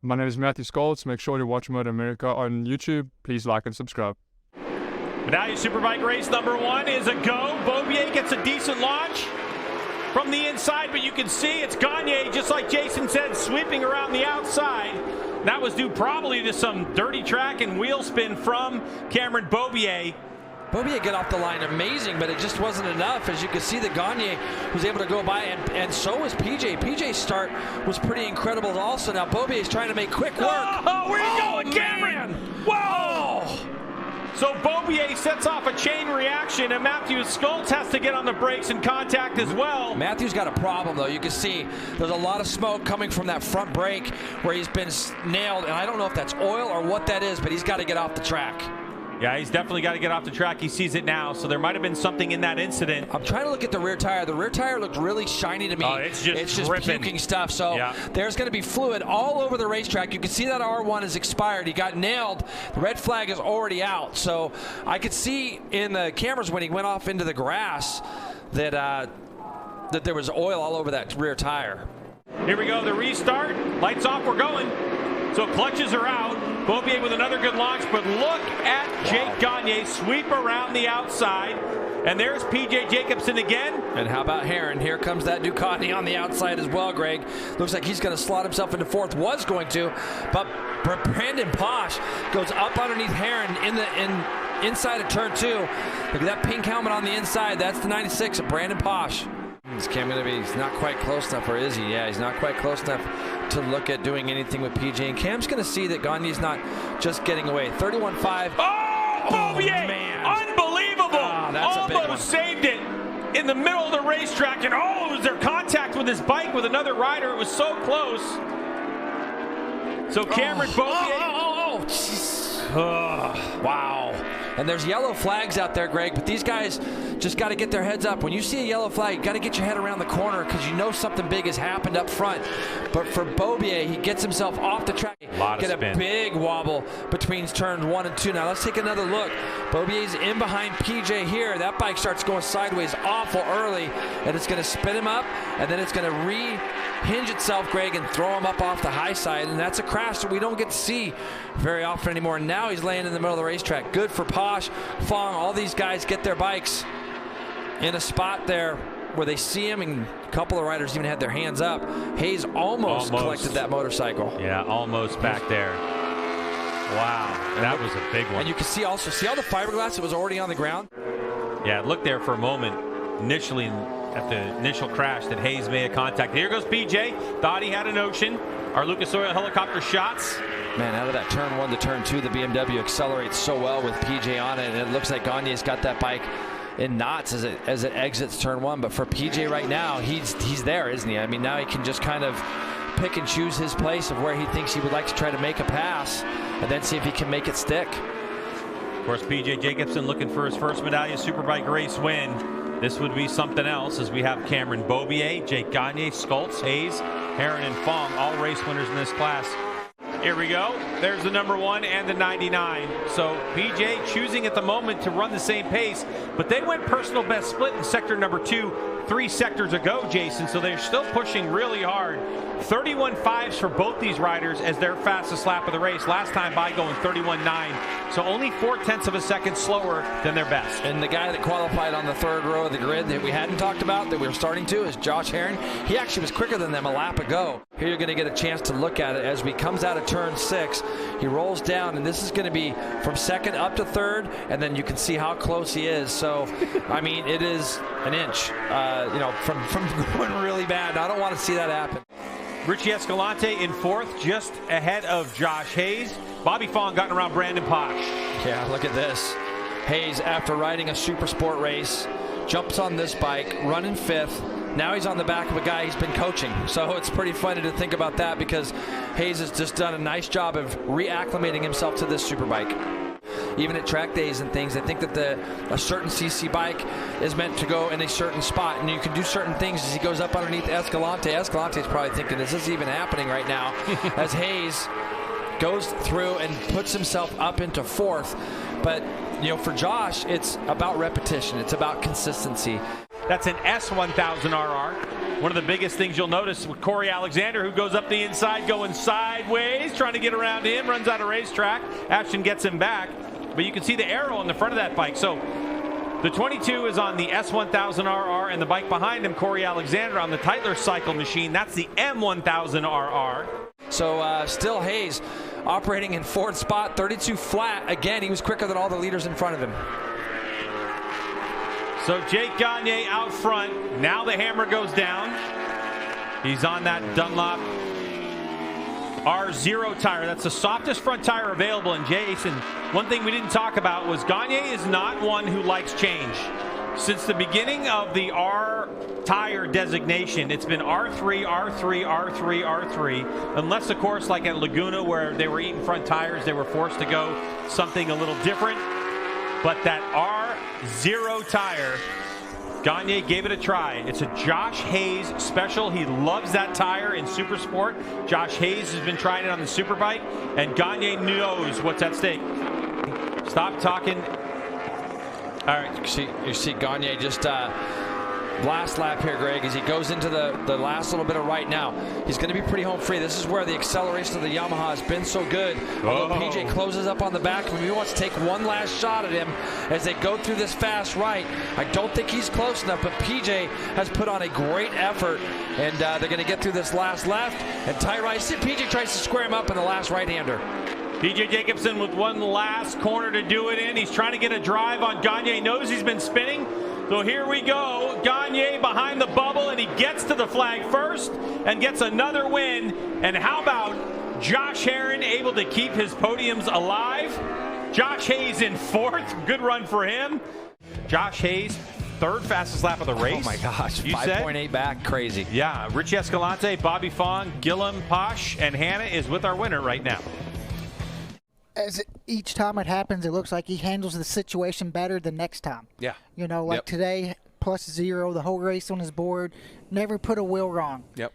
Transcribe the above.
My name is Matthew Skoltz. Make sure to watch MotoAmerica on YouTube. Please like and subscribe. Medallia Superbike race number 1 is a go. Beaubier gets a decent launch from the inside, but you can see it's Gagne, just like Jason said, sweeping around the outside. That was due probably to some dirty track and wheel spin from Cameron Beaubier. Beaubier got off the line amazing, but it just wasn't enough. As you can see, that Gagne was able to go by, and so was PJ. PJ's start was pretty incredible also. Now Beaubier's trying to make quick work. Oh, where are you going, Cameron? Whoa! So Beaubier sets off a chain reaction, and Matthew Skoltz has to get on the brakes and contact as well. Matthew's got a problem, though. You can see there's a lot of smoke coming from that front brake where he's been nailed, and I don't know if that's oil or what that is, but he's got to get off the track. Yeah, he's definitely got to get off the track. He sees it now, so there might have been something in that incident. I'm trying to look at the rear tire. The rear tire looked really shiny to me. Oh, it's just puking stuff. So yeah. There's going to be fluid all over the racetrack. You can see that R1 is expired. He got nailed. The red flag is already out. So I could see in the cameras when he went off into the grass that that there was oil all over that rear tire. Here we go, the restart. Lights off, we're going. So clutches are out. Beaubier with another good launch, but look at Jake Gagne sweep around the outside. And there's PJ Jacobsen again. And how about Herron? Here comes that Ducati on the outside as well, Greg. Looks like he's going to slot himself into fourth. Was going to, but Brandon Posh goes up underneath Herron inside of turn 2. Look at that pink helmet on the inside. That's the 96 of Brandon Posh. Is Cam going to be? He's not quite close enough, or is he? Yeah, he's not quite close enough to look at doing anything with PJ. And Cam's going to see that Gagne's not just getting away. 31.5. Oh, Beaubier! Man. Unbelievable! That's a big one. Almost saved it in the middle of the racetrack. And it was their contact with his bike with another rider. It was so close. So Cameron Beaubier. Wow. And there's yellow flags out there, Greg, but these guys just got to get their heads up. When you see a yellow flag, you got to get your head around the corner because you know something big has happened up front. But for Beaubier, he gets himself off the track. Get a big wobble between turns 1 and 2. Now let's take another look. Beaubier's in behind PJ here. That bike starts going sideways awful early, and it's going to spin him up, and then it's going to re-hinge itself, Greg, and throw him up off the high side. And that's a crash that we don't get to see very often anymore. Now he's laying in the middle of the racetrack. Good for Posh, Fong, all these guys get their bikes in a spot there where they see him, and a couple of riders even had their hands up. Hayes almost collected that motorcycle. Yeah, almost back there. Wow, that was a big one. And you can see also, see all the fiberglass that was already on the ground? Yeah, look there for a moment, initially at the initial crash, that Hayes made a contact. Here goes PJ, thought he had an ocean. Our Lucas Oil helicopter shots. Man, out of that turn 1 to turn 2, the BMW accelerates so well with PJ on it, and it looks like Gagne's got that bike in knots as it exits turn 1. But for PJ right now, he's there, isn't he? I mean, now he can just kind of pick and choose his place of where he thinks he would like to try to make a pass, and then see if he can make it stick. Of course, PJ Jacobsen looking for his first Medallia Superbike race win. This would be something else, as we have Cameron Beaubier, Jake Gagne, Skoltz, Hayes, Herron, and Fong, all race winners in this class. Here we go. There's the number 1 and the 99. So PJ choosing at the moment to run the same pace, but they went personal best split in sector number 2 3 sectors ago, Jason. So they're still pushing really hard. 31.5s for both these riders as their fastest lap of the race. Last time by going 31.9. So only 0.4 of a second slower than their best. And the guy that qualified on the 3rd row of the grid that we hadn't talked about, that we were starting to, is Josh Herron. He actually was quicker than them a lap ago. Here you're going to get a chance to look at it as he comes out of turn 6. He rolls down, and this is going to be from 2nd up to 3rd, and then you can see how close he is. So, I mean, it is an inch, from going really bad. I don't want to see that happen. Richie Escalante in 4th, just ahead of Josh Hayes. Bobby Fong gotten around Brandon Posh. Yeah, look at this. Hayes, after riding a super sport race, jumps on this bike, running 5th. Now he's on the back of a guy he's been coaching. So it's pretty funny to think about that, because Hayes has just done a nice job of reacclimating himself to this superbike. Even at track days and things, I think that a certain CC bike is meant to go in a certain spot, and you can do certain things as he goes up underneath Escalante. Escalante's probably thinking, is this even happening right now? As Hayes goes through and puts himself up into 4th. But, for Josh, it's about repetition. It's about consistency. That's an S1000RR. One of the biggest things you'll notice with Corey Alexander, who goes up the inside, going sideways, trying to get around him, runs out of racetrack. Ashton gets him back, but you can see the arrow on the front of that bike. So the 22 is on the S1000RR, and the bike behind him, Corey Alexander, on the Tytler cycle machine. That's the M1000RR. So still Hayes operating in fourth spot, 32 flat. Again, he was quicker than all the leaders in front of him. So Jake Gagne out front. Now the hammer goes down. He's on that Dunlop R0 tire. That's the softest front tire available. And Jason, one thing we didn't talk about was Gagne is not one who likes change. Since the beginning of the R tire designation, it's been R3, R3, R3, R3. Unless, of course, like at Laguna where they were eating front tires, they were forced to go something a little different. But that R0 tire, Gagne gave it a try. It's a Josh Hayes special. He loves that tire in Supersport. Josh Hayes has been trying it on the Superbike, and Gagne knows what's at stake. Stop talking. All right, you see Gagne just last lap here, Greg, as he goes into the last little bit of right now. He's going to be pretty home free. This is where the acceleration of the Yamaha has been so good. Although PJ closes up on the back, and he wants to take one last shot at him as they go through this fast right. I don't think he's close enough, but PJ has put on a great effort, and they're going to get through this last left. And PJ tries to square him up in the last right-hander. PJ Jacobsen with one last corner to do it in. He's trying to get a drive on Gagne. Knows he's been spinning. So here we go. Gagne behind the bubble, and he gets to the flag first and gets another win. And how about Josh Herron able to keep his podiums alive? Josh Hayes in fourth. Good run for him. Josh Hayes, third fastest lap of the race. Oh my gosh, 5.8 back, crazy. Yeah, Richie Escalante, Bobby Fong, Gillum, Posh, and Hannah is with our winner right now. Each time it happens, it looks like he handles the situation better the next time. Yeah. You know, like today, +0, the whole race on his board, never put a wheel wrong. Yep.